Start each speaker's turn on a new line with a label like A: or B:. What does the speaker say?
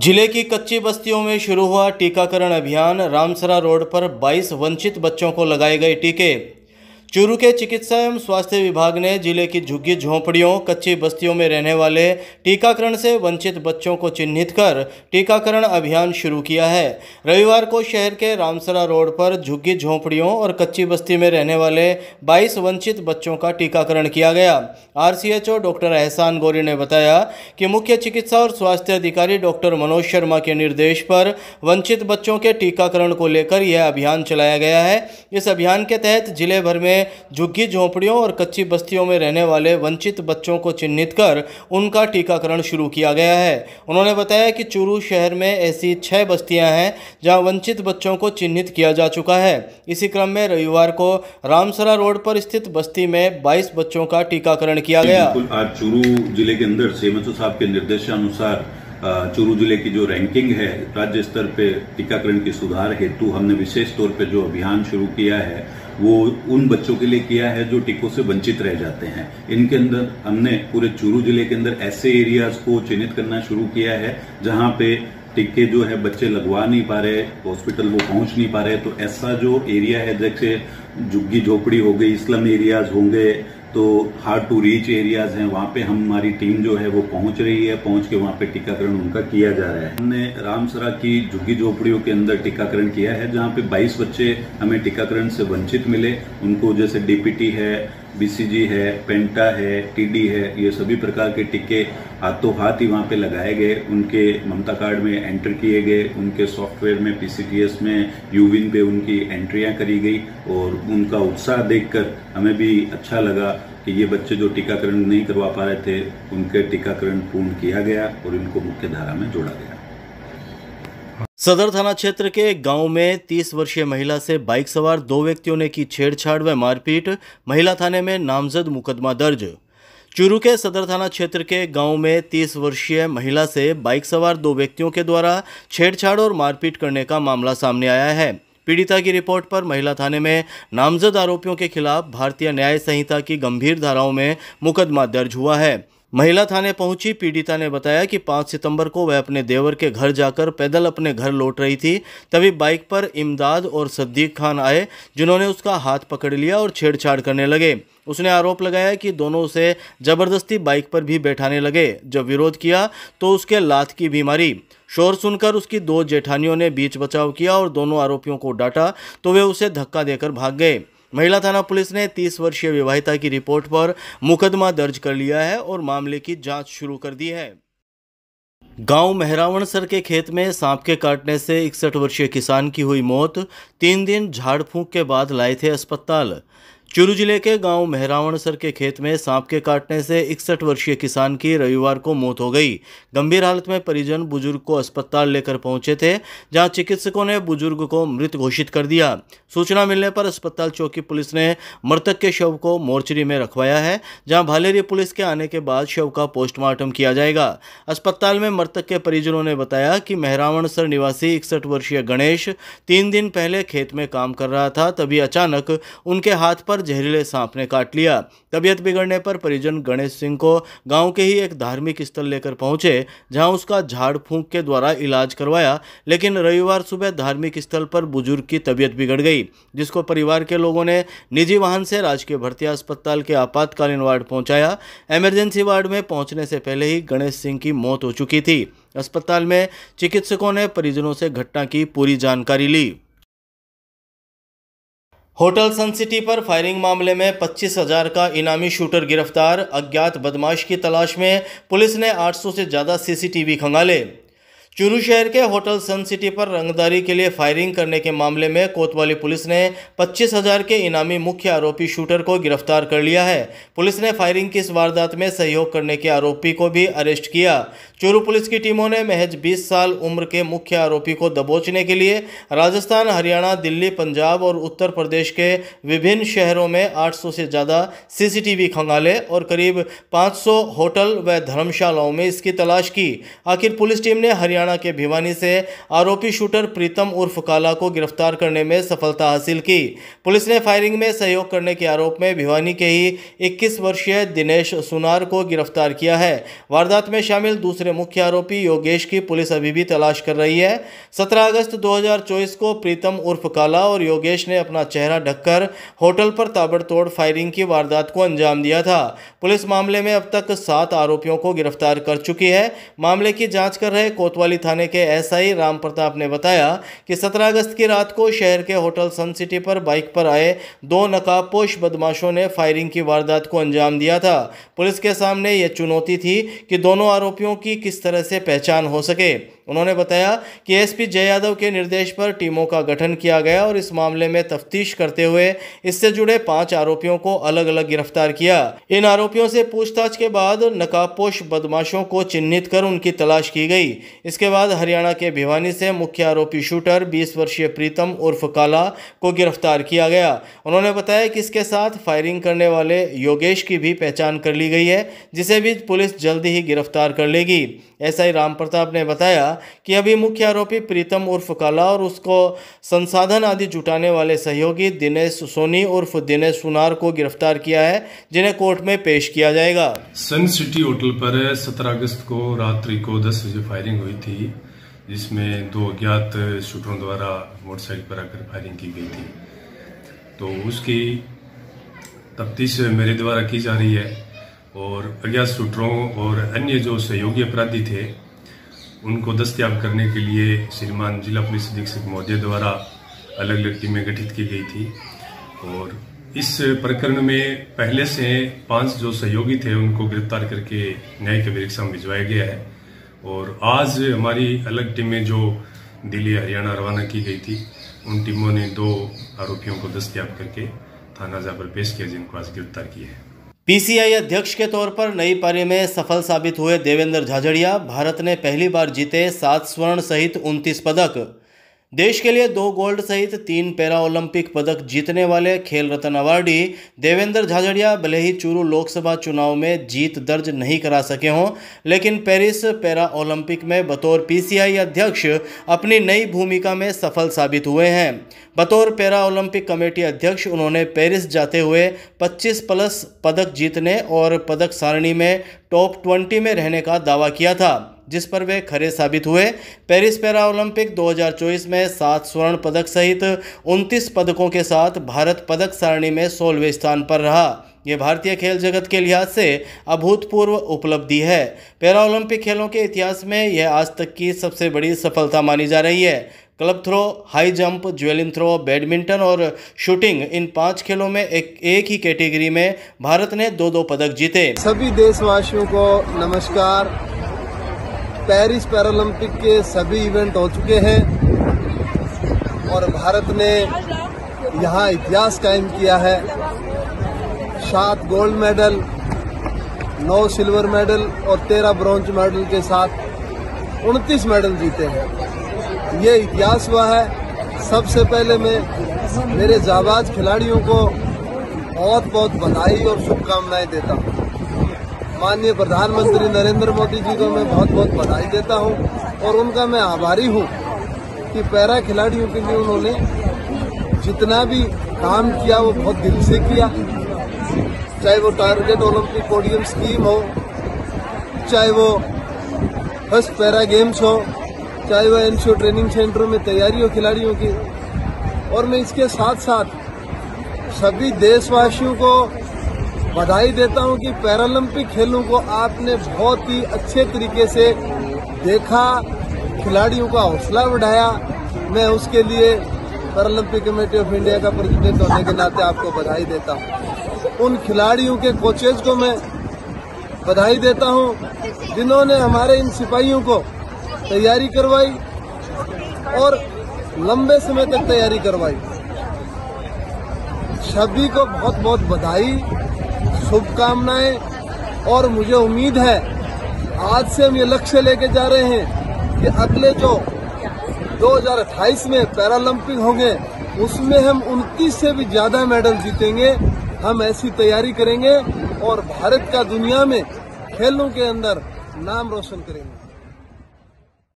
A: जिले की कच्ची बस्तियों में शुरू हुआ टीकाकरण अभियान। रामसरा रोड पर 22 वंचित बच्चों को लगाए गए टीके। चूरू के चिकित्सा एवं स्वास्थ्य विभाग ने जिले की झुग्गी झोंपड़ियों कच्ची बस्तियों में रहने वाले टीकाकरण से वंचित बच्चों को चिन्हित कर टीकाकरण अभियान शुरू किया है। रविवार को शहर के रामसरा रोड पर झुग्गी झोंपड़ियों और कच्ची बस्ती में रहने वाले 22 वंचित बच्चों का टीकाकरण किया गया। RCHO डॉक्टर एहसान गोरी ने बताया कि मुख्य चिकित्सा और स्वास्थ्य अधिकारी डॉक्टर मनोज शर्मा के निर्देश पर वंचित बच्चों के टीकाकरण को लेकर यह अभियान चलाया गया है। इस अभियान के तहत जिले भर में झुग्गी झोंपड़ियों और कच्ची बस्तियों में रहने वाले वंचित बच्चों को चिन्हित कर उनका टीकाकरण शुरू किया गया है। उन्होंने बताया कि चूरू शहर में ऐसी 6 बस्तियां हैं जहां वंचित बच्चों को चिन्हित किया जा चुका है। इसी क्रम में रविवार को रामसरा रोड पर स्थित बस्ती में 22 बच्चों का टीकाकरण किया गया।
B: आज चूरू जिले के अंदर CMHO साहब के निर्देशानुसार चूरू जिले की जो रैंकिंग है राज्य स्तर पे टीकाकरण की सुधार हेतु हमने विशेष तौर पे जो अभियान शुरू किया है वो उन बच्चों के लिए किया है जो टीकों से वंचित रह जाते हैं। इनके अंदर हमने पूरे चूरू जिले के अंदर ऐसे एरियाज को चिन्हित करना शुरू किया है जहां पे टीके जो है बच्चे लगवा नहीं पा रहे, हॉस्पिटल वो पहुंच नहीं पा रहे। तो ऐसा जो एरिया है जैसे झुग्गी झोपड़ी हो गई, स्लम एरियाज होंगे, तो हार्ड टू रीच एरियाज हैं, वहां पे हमारी टीम जो है वो पहुंच रही है। पहुंच के वहां पे टीकाकरण उनका किया जा रहा है। हमने रामसरा की झुग्गी झोपड़ियों के अंदर टीकाकरण किया है जहां पे 22 बच्चे हमें टीकाकरण से वंचित मिले। उनको जैसे DPT है, BCG है, पेंटा है, TD है, ये सभी प्रकार के टीके हाथों हाथ ही वहां पे लगाए गए। उनके ममता कार्ड में एंटर किए गए, उनके सॉफ्टवेयर में PCTS में यूविन पे उनकी एंट्रियां करी गई और उनका उत्साह देखकर हमें भी अच्छा लगा कि ये बच्चे जो टीकाकरण नहीं करवा पा रहे थे उनके टीकाकरण पूर्ण किया गया और इनको मुख्य धारा में जोड़ा गया।
A: सदर थाना क्षेत्र के गांव में 30 वर्षीय महिला से बाइक सवार 2 व्यक्तियों ने की छेड़छाड़ व मारपीट। महिला थाने में नामजद मुकदमा दर्ज। चूरू के सदर थाना क्षेत्र के गांव में 30 वर्षीय महिला से बाइक सवार 2 व्यक्तियों के द्वारा छेड़छाड़ और मारपीट करने का मामला सामने आया है। पीड़िता की रिपोर्ट पर महिला थाने में नामजद आरोपियों के खिलाफ भारतीय न्याय संहिता की गंभीर धाराओं में मुकदमा दर्ज हुआ है। महिला थाने पहुंची पीड़िता ने बताया कि 5 सितंबर को वह अपने देवर के घर जाकर पैदल अपने घर लौट रही थी। तभी बाइक पर इमदाद और सद्दीक खान आए जिन्होंने उसका हाथ पकड़ लिया और छेड़छाड़ करने लगे। उसने आरोप लगाया कि दोनों उसे जबरदस्ती बाइक पर भी बैठाने लगे। जब विरोध किया तो उसके लात की भी मारी। शोर सुनकर उसकी 2 जेठानियों ने बीच बचाव किया और दोनों आरोपियों को डांटा तो वे उसे धक्का देकर भाग गए। महिला थाना पुलिस ने 30 वर्षीय विवाहिता की रिपोर्ट पर मुकदमा दर्ज कर लिया है और मामले की जांच शुरू कर दी है। गांव मेहरावणसर के खेत में सांप के काटने से 61 वर्षीय किसान की हुई मौत। 3 दिन झाड़ फूंक के बाद लाए थे अस्पताल। चूरू जिले के गांव मेहरावणसर के खेत में सांप के काटने से 61 वर्षीय किसान की रविवार को मौत हो गई। गंभीर हालत में परिजन बुजुर्ग को अस्पताल लेकर पहुंचे थे जहां चिकित्सकों ने बुजुर्ग को मृत घोषित कर दिया। सूचना मिलने पर अस्पताल चौकी पुलिस ने मृतक के शव को मोर्चरी में रखवाया है जहां भालेरी पुलिस के आने के बाद शव का पोस्टमार्टम किया जाएगा। अस्पताल में मृतक के परिजनों ने बताया कि मेहरावणसर निवासी 61 वर्षीय गणेश 3 दिन पहले खेत में काम कर रहा था। तभी अचानक उनके हाथ पर जहरीले सांप ने काट लिया। तबीयत बिगड़ने पर परिजन गणेश सिंह को गांव के ही एक धार्मिक स्थल लेकर पहुंचे जहां उसका झाड़ फूंक के द्वारा इलाज करवाया। लेकिन रविवार सुबह धार्मिक स्थल पर बुजुर्ग की तबीयत बिगड़ गई जिसको परिवार के लोगों ने निजी वाहन से राजकीय भर्तिया अस्पताल के आपातकालीन वार्ड पहुंचाया। इमरजेंसी वार्ड में पहुंचने से पहले ही गणेश सिंह की मौत हो चुकी थी। अस्पताल में चिकित्सकों ने परिजनों से घटना की पूरी जानकारी ली। होटल सनसिटी पर फायरिंग मामले में 25,000 का इनामी शूटर गिरफ्तार। अज्ञात बदमाश की तलाश में पुलिस ने 800 से ज़्यादा CCTV खंगाले। चूरू शहर के होटल सनसिटी पर रंगदारी के लिए फायरिंग करने के मामले में कोतवाली पुलिस ने 25,000 के इनामी मुख्य आरोपी शूटर को गिरफ्तार कर लिया है। पुलिस ने फायरिंग की इस वारदात में सहयोग करने के आरोपी को भी अरेस्ट किया। चूरू पुलिस की टीमों ने महज 20 साल उम्र के मुख्य आरोपी को दबोचने के लिए राजस्थान, हरियाणा, दिल्ली, पंजाब और उत्तर प्रदेश के विभिन्न शहरों में 800 से ज़्यादा CCTV खंगाले और करीब 500 होटल व धर्मशालाओं में इसकी तलाश की। आखिर पुलिस टीम ने हरियाणा हरियाणा के भिवानी से आरोपी शूटर प्रीतम उर्फ काला को गिरफ्तार करने में सफलता हासिल की। पुलिस ने फायरिंग में सहयोग करने के आरोप में भिवानी के ही 21 वर्षीय दिनेश सुनार को गिरफ्तार किया है। वारदात में शामिल दूसरे मुख्य आरोपी योगेश की पुलिस अभी भी तलाश कर रही है। 17 अगस्त 2024 को प्रीतम उर्फ काला और योगेश ने अपना चेहरा ढककर होटल पर ताबड़तोड़ फायरिंग की वारदात को अंजाम दिया था। पुलिस मामले में अब तक 7 आरोपियों को गिरफ्तार कर चुकी है। मामले की जांच कर रहे कोतवाली थाने के एसआई राम प्रताप ने बताया कि 17 अगस्त की रात को शहर के होटल सन सिटी पर बाइक पर आए 2 नकाबपोश बदमाशों ने फायरिंग की वारदात को अंजाम दिया था। पुलिस के सामने यह चुनौती थी कि दोनों आरोपियों की किस तरह से पहचान हो सके। उन्होंने बताया कि एसपी जय यादव के निर्देश पर टीमों का गठन किया गया और इस मामले में तफ्तीश करते हुए इससे जुड़े 5 आरोपियों को अलग अलग गिरफ्तार किया। इन आरोपियों से पूछताछ के बाद नकाबपोश बदमाशों को चिन्हित कर उनकी तलाश की गई। इसके बाद हरियाणा के भिवानी से मुख्य आरोपी शूटर 20 वर्षीय प्रीतम उर्फ काला को गिरफ्तार किया गया। उन्होंने बताया कि इसके साथ फायरिंग करने वाले योगेश की भी पहचान कर ली गई है, जिसे भी पुलिस जल्द ही गिरफ्तार कर लेगी। एसआई राम प्रताप ने बताया कि अभी मुख्य आरोपी प्रीतम उर्फ काला और उसको संसाधन आदि जुटाने वाले सहयोगी दिनेश सोनी उर्फ दिनेश सुनार को गिरफ्तार किया है, जिन्हें कोर्ट में पेश किया जाएगा।
C: सन सिटी होटल पर 17 अगस्त को रात्रि को 10 बजे फायरिंग हुई थी, जिसमें 2 अज्ञात शूटरों द्वारा मोटरसाइकिल पर आकर फायरिंग की गई थी। तो उसकी तफ्तीश मेरे द्वारा की जा रही है और अज्ञात शूटरों और अन्य जो सहयोगी अपराधी थे उनको दस्तयाब करने के लिए श्रीमान जिला पुलिस अधीक्षक महोदय द्वारा अलग अलग टीमें गठित की गई थी। और इस प्रकरण में पहले से 5 जो सहयोगी थे उनको गिरफ्तार करके न्यायिक अभिरक्षा में भिजवाया गया है। और आज हमारी अलग टीमें जो दिल्ली हरियाणा रवाना की गई थी, उन टीमों ने 2 आरोपियों को दस्तयाब करके थाना जा पर पेश किया, जिनको आज गिरफ्तार किया है।
A: पीसीआई अध्यक्ष के तौर पर नई पारी में सफल साबित हुए देवेंद्र झाझड़िया। भारत ने पहली बार जीते 7 स्वर्ण सहित 29 पदक। देश के लिए 2 गोल्ड सहित 3 पैरा ओलंपिक पदक जीतने वाले खेल रत्न अवार्डी देवेंद्र झाझड़िया भले ही चूरू लोकसभा चुनाव में जीत दर्ज नहीं करा सके हों, लेकिन पेरिस पैरा ओलंपिक में बतौर पीसीआई अध्यक्ष अपनी नई भूमिका में सफल साबित हुए हैं। बतौर पैरा ओलंपिक कमेटी अध्यक्ष उन्होंने पेरिस जाते हुए 25+ पदक जीतने और पदक सारणी में टॉप 20 में रहने का दावा किया था, जिस पर वे खरे साबित हुए। पेरिस पैरा ओलंपिक 2024 में 7 स्वर्ण पदक सहित 29 पदकों के साथ भारत पदक सारणी में 16वें स्थान पर रहा। ये भारतीय खेल जगत के लिहाज से अभूतपूर्व उपलब्धि है। पैरा ओलंपिक खेलों के इतिहास में यह आज तक की सबसे बड़ी सफलता मानी जा रही है। Club throw, high jump, javelin throw, badminton और शूटिंग, इन 5 खेलों में एक ही कैटेगरी में भारत ने 2-2 पदक जीते।
D: सभी देशवासियों को नमस्कार। पेरिस पैरालंपिक के सभी इवेंट हो चुके हैं और भारत ने यहाँ इतिहास कायम किया है। 7 गोल्ड मेडल, 9 सिल्वर मेडल और 13 ब्रॉन्ज मेडल के साथ 29 मेडल जीते हैं। ये इतिहास हुआ है। सबसे पहले मैं मेरे जाबाज खिलाड़ियों को बहुत बहुत बधाई और शुभकामनाएं देता हूँ। माननीय प्रधानमंत्री नरेंद्र मोदी जी को मैं बहुत बहुत बधाई देता हूँ और उनका मैं आभारी हूँ कि पैरा खिलाड़ियों के लिए उन्होंने जितना भी काम किया वो बहुत दिल से किया। चाहे वो टारगेट ओलंपिक पोडियम स्कीम हो, चाहे वो फर्स्ट पैरा गेम्स हो, चाहे वो एनसीओ ट्रेनिंग सेंटर में तैयारी हो खिलाड़ियों की। और मैं इसके साथ साथ सभी देशवासियों को बधाई देता हूं कि पैरालंपिक खेलों को आपने बहुत ही अच्छे तरीके से देखा, खिलाड़ियों का हौसला बढ़ाया। मैं उसके लिए पैरालंपिक कमेटी ऑफ इंडिया का प्रेसिडेंट होने के नाते आपको बधाई देता हूं। उन खिलाड़ियों के कोचेज को मैं बधाई देता हूं जिन्होंने हमारे इन सिपाहियों को तैयारी करवाई और लंबे समय तक तैयारी करवाई। सभी को बहुत बहुत बधाई, शुभकामनाएं। और मुझे उम्मीद है आज से हम ये लक्ष्य लेके जा रहे हैं कि अगले जो 2028 में पैरालंपिक होंगे उसमें हम 29 से भी ज्यादा मेडल जीतेंगे। हम ऐसी तैयारी करेंगे और भारत का दुनिया में खेलों के अंदर नाम रोशन करेंगे।